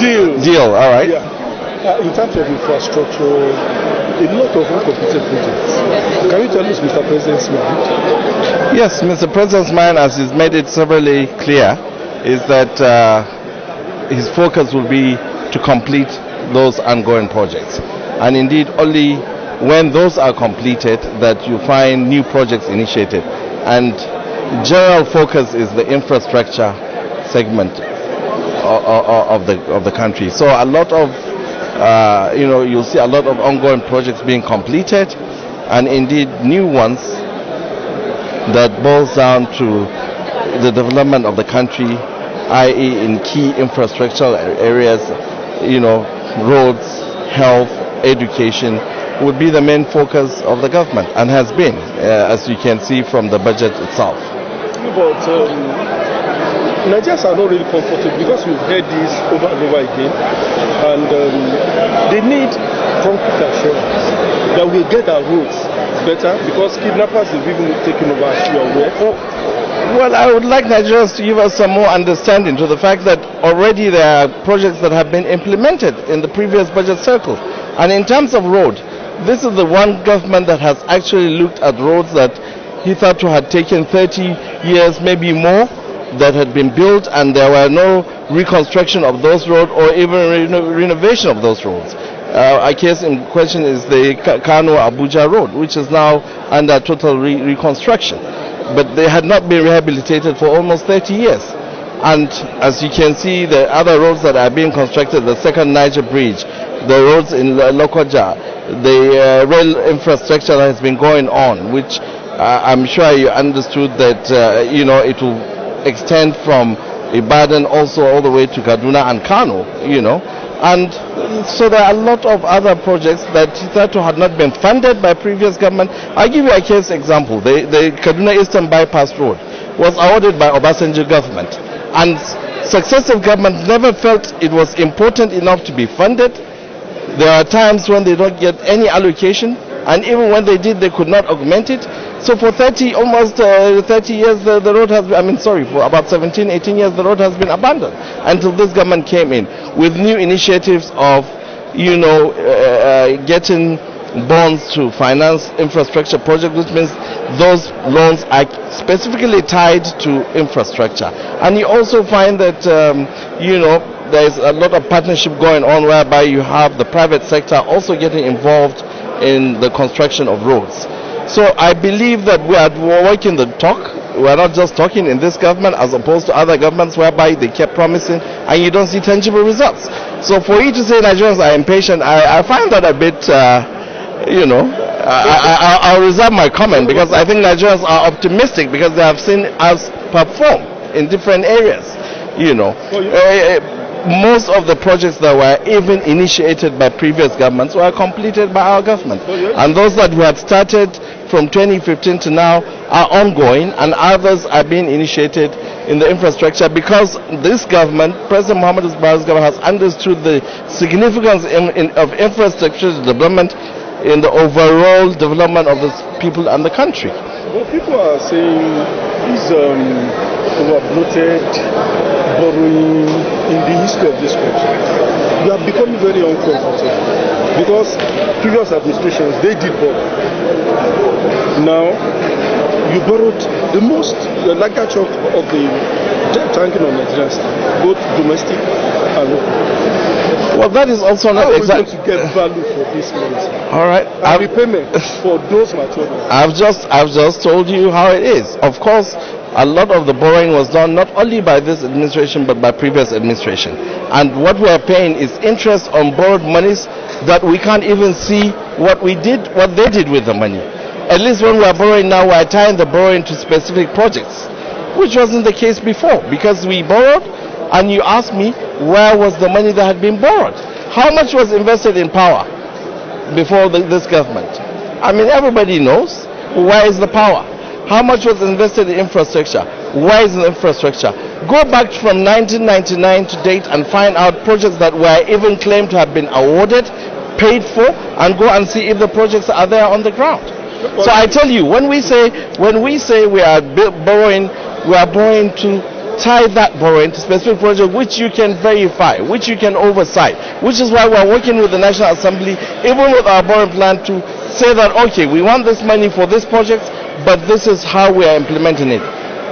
Deal, all right. Yeah. In terms of infrastructure, a lot of uncompleted projects. Can you tell us Mr. President's mind? Yes, Mr. President's mind, as he's made it severely clear, is that his focus will be to complete those ongoing projects. And indeed, only when those are completed that you find new projects initiated. And general focus is the infrastructure segment of the country. So a lot of you'll see a lot of ongoing projects being completed, and indeed new ones that boils down to the development of the country, i.e. in key infrastructural areas, roads, health, education, would be the main focus of the government, and has been, as you can see from the budget itself. But Nigerians are not really comfortable because we've heard this over and over again, and they need concrete assurance that we'll get our roads better, because kidnappers have even taken over, as you are aware. Well, I would like Nigerians to give us some more understanding to the fact that already there are projects that have been implemented in the previous budget cycle. And in terms of road, this is the one government that has actually looked at roads that he thought to had taken 30 years, maybe more, that had been built, and there were no reconstruction of those roads or even renovation of those roads. A case in question is the Kano-Abuja road, which is now under total reconstruction. But they had not been rehabilitated for almost 30 years. And as you can see, the other roads that are being constructed, the second Niger Bridge, the roads in Lokoja, the rail infrastructure that has been going on, which I'm sure you understood that it will extend from Ibadan also all the way to Kaduna and Kano, And so there are a lot of other projects that hitherto had not been funded by previous government. I'll give you a case example. The Kaduna Eastern Bypass Road was awarded by Obasanjo government, and successive governments never felt it was important enough to be funded. There are times when they don't get any allocation, and even when they did, they could not augment it. So for almost 30 years, the road has been, for about 17, 18 years, the road has been abandoned until this government came in with new initiatives of, getting bonds to finance infrastructure projects, which means those loans are specifically tied to infrastructure. And you also find that, there's a lot of partnership going on whereby you have the private sector also getting involved in the construction of roads. So I believe that we are walking the talk. We are not just talking in this government as opposed to other governments whereby they kept promising and you don't see tangible results. So for you to say Nigerians are impatient, I find that a bit, I'll reserve my comment, because I think Nigerians are optimistic because they have seen us perform in different areas. Most of the projects that were even initiated by previous governments were completed by our government. And those that we had started from 2015 to now are ongoing, and others are being initiated in the infrastructure, because this government, President Muhammad Buhari's government, has understood the significance of infrastructure development in the overall development of the people and the country. Well, people are saying this overbloated borrowing in the history of this country. We have become very uncomfortable because previous administrations, they did borrow. Now, you borrowed the larger chunk of the debt ranking on Nigerian state, both domestic and local. Well, that is also not exactly to get value for this money. All right. And repayment for those materials. I've just told you how it is. Of course, a lot of the borrowing was done not only by this administration but by previous administration. And what we are paying is interest on borrowed monies that we can't even see what they did with the money. At least when we are borrowing now, we are tying the borrowing to specific projects, which wasn't the case before, because we borrowed and you asked me where was the money that had been borrowed. How much was invested in power before this government? Everybody knows. Where is the power? How much was invested in infrastructure? Where is the infrastructure? Go back from 1999 to date and find out projects that were even claimed to have been awarded, paid for, and go and see if the projects are there on the ground. So I tell you, when we say we are borrowing, we are borrowing to tie that borrowing to specific projects which you can verify, which you can oversight, which is why we're working with the National Assembly, even with our borrowing plan, to say that, okay, we want this money for this project, but this is how we are implementing it.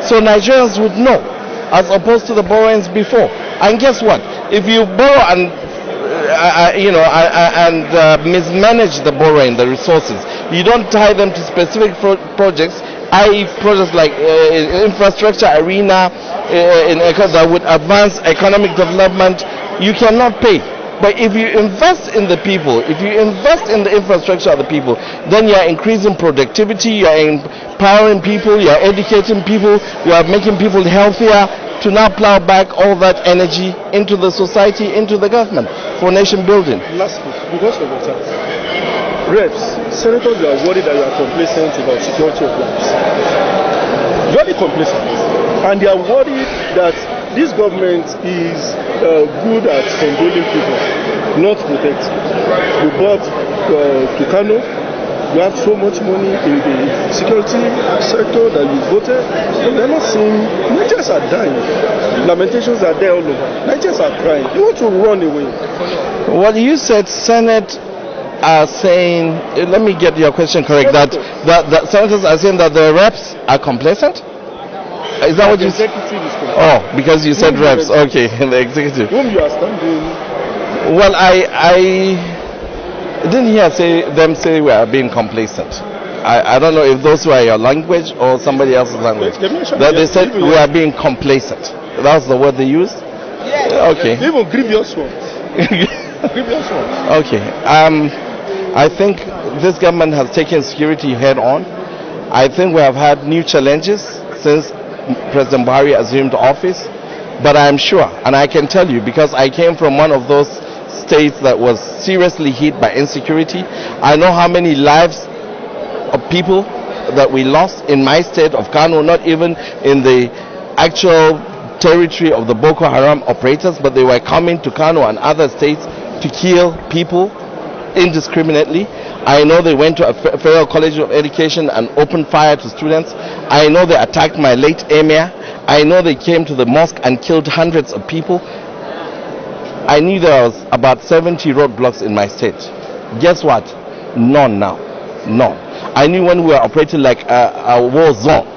So Nigerians would know, as opposed to the borrowings before. And guess what? If you borrow and mismanage the borrowing, the resources, you don't tie them to specific projects, i.e. projects like infrastructure arena that would advance economic development, you cannot pay. But if you invest in the people, if you invest in the infrastructure of the people, then you are increasing productivity, you are empowering people, you are educating people, you are making people healthier, to now plow back all that energy into the society, into the government for nation building. Lastly, because of the time, reps, senators are worried that you are complacent about security of lives. Very complacent. And they are worried that this government is good at controlling people, not protecting. You bought Tucano, you have so much money in the security sector that you voted, and they're not seeing. Nigerians are dying. Lamentations are there all over. Nigerians are crying. You want to run away. What you said, Senate are saying, let me get your question correct, that senators are saying that the reps are complacent? Is that what you said? Oh, because you said reps. Okay, the executive. Whom you are standing. Well, I didn't hear them say we are being complacent. I don't know if those were your language or somebody else's language. That they said we are being complacent. That's the word they used? Okay. Even grievous ones. Grievous ones. Okay. I think this government has taken security head on. I think we have had new challenges since President Buhari assumed office. But I am sure, and I can tell you, because I came from one of those states that was seriously hit by insecurity. I know how many lives of people that we lost in my state of Kano, not even in the actual territory of the Boko Haram operators, but they were coming to Kano and other states to kill people indiscriminately. I know they went to a Federal College of Education and opened fire to students. I know they attacked my late emir. I know they came to the mosque and killed hundreds of people. I knew there was about 70 roadblocks in my state. Guess what? None now. None. I knew when we were operating like a war zone,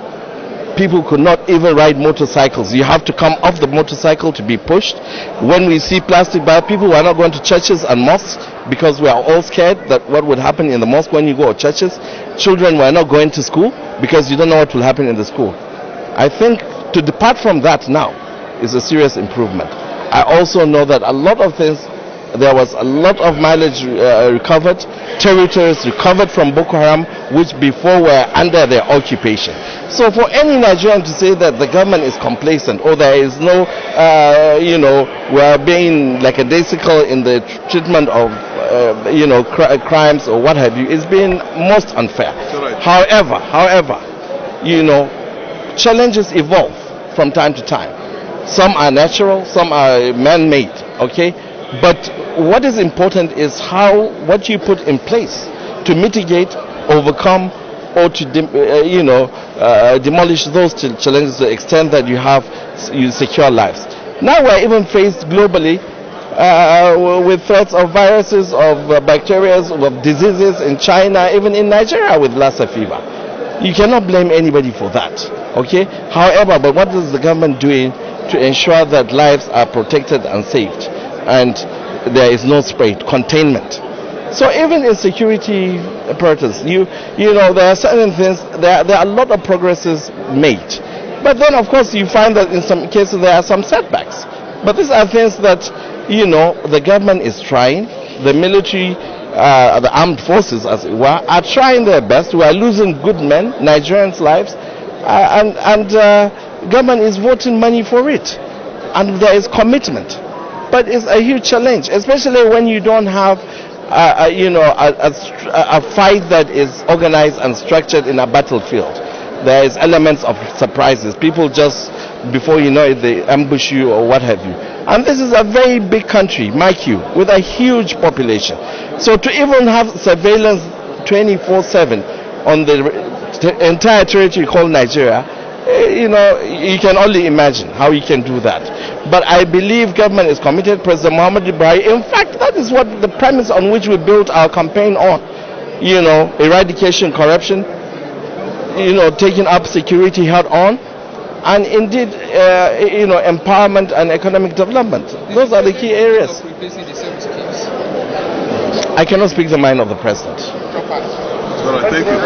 people could not even ride motorcycles. You have to come off the motorcycle to be pushed. When we see plastic bags, people were not going to churches and mosques because we are all scared that what would happen in the mosque when you go to churches. Children were not going to school because you don't know what will happen in the school. I think to depart from that now is a serious improvement. I also know that a lot of things, there was a lot of mileage recovered, territories recovered from Boko Haram, which before were under their occupation. So for any Nigerian to say that the government is complacent or there is no, we are being like a daisical in the treatment of, crimes or what have you, is being most unfair. Right. However, challenges evolve from time to time. Some are natural, some are man-made, okay? But what is important is what you put in place to mitigate, overcome, or to demolish those challenges to the extent that you secure lives. Now we're even faced globally with threats of viruses, of bacteria, of diseases in China, even in Nigeria with Lassa fever. You cannot blame anybody for that, okay? However, but what is the government doing to ensure that lives are protected and saved and there is no spread, containment? So even in security apparatus, there are certain things, there are a lot of progresses made. But then of course you find that in some cases there are some setbacks. But these are things that, the government is trying, the military, the armed forces as it were, are trying their best. We are losing good men, Nigerians' lives, and government is voting money for it. And there is commitment. But it's a huge challenge, especially when you don't have a fight that is organized and structured in a battlefield. There is elements of surprises. People just, before you know it, they ambush you or what have you. And this is a very big country, mark you, with a huge population. So to even have surveillance 24/7 on the entire territory called Nigeria You know, you can only imagine how he can do that. But I believe government is committed. President Muhammad Buhari, in fact, that is what the premise on which we built our campaign on. You know, eradication, corruption, you know, taking up security head on, and indeed, you know, empowerment and economic development. Those are the key areas. I cannot speak the mind of the president. All right, thank you.